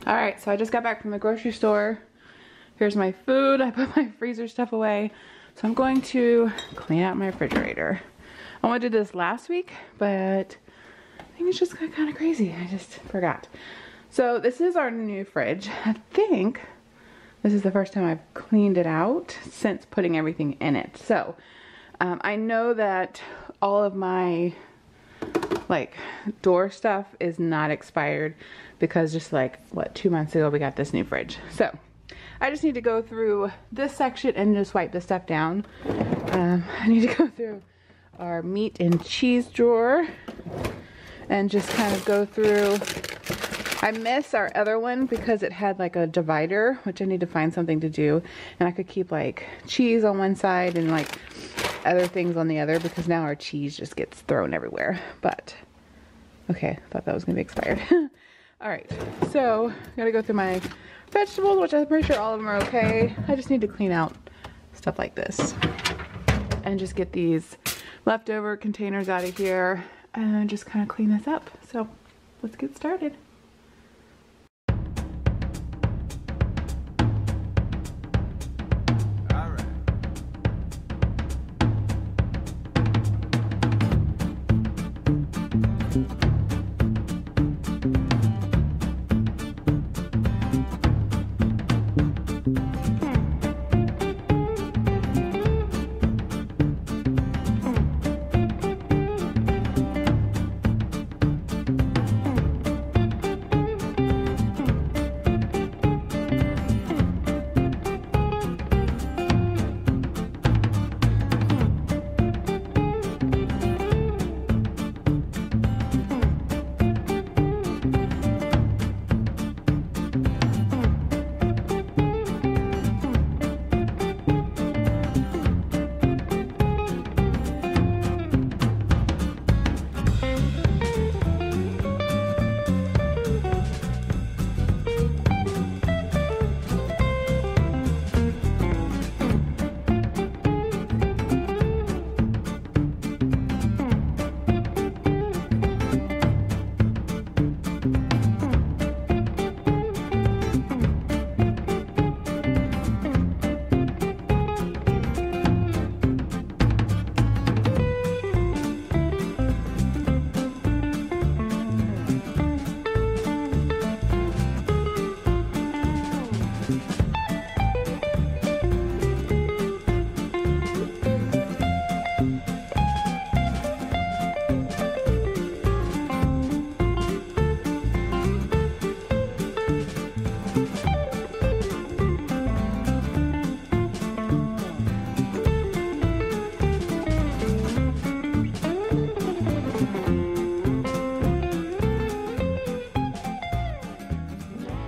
Alright, so I just got back from the grocery store. Here's my food. I put my freezer stuff away. So I'm going to clean out my refrigerator. I wanted to do this last week, but I think it's just kind of crazy. I just forgot. So this is our new fridge. I think this is the first time I've cleaned it out since putting everything in it. So I know that all of my like door stuff is not expired because just like what, 2 months ago we got this new fridge. So I just need to go through this section and just wipe this stuff down. I need to go through our meat and cheese drawer and just kind of go through. I miss our other one because it had like a divider, which I need to find something to do, and I could keep like cheese on one side and like other things on the other, because now our cheese just gets thrown everywhere. But okay, I thought that was gonna be expired. All right, so I gotta go through my vegetables, which I'm pretty sure all of them are okay. I just need to clean out stuff like this and just get these leftover containers out of here and just kind of clean this up. So let's get started.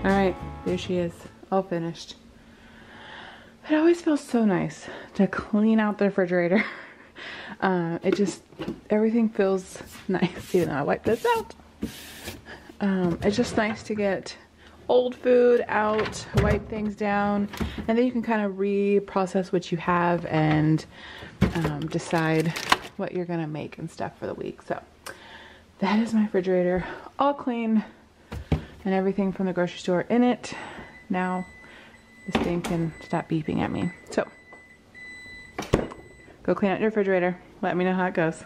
Alright, there she is, all finished. It always feels so nice to clean out the refrigerator. It just, everything feels nice, even though I wiped this out. It's just nice to get old food out, wipe things down, and then you can kind of reprocess what you have and decide what you're gonna make and stuff for the week. So that is my refrigerator, all clean, and everything from the grocery store in it. Now this thing can stop beeping at me. So go clean out your refrigerator. Let me know how it goes.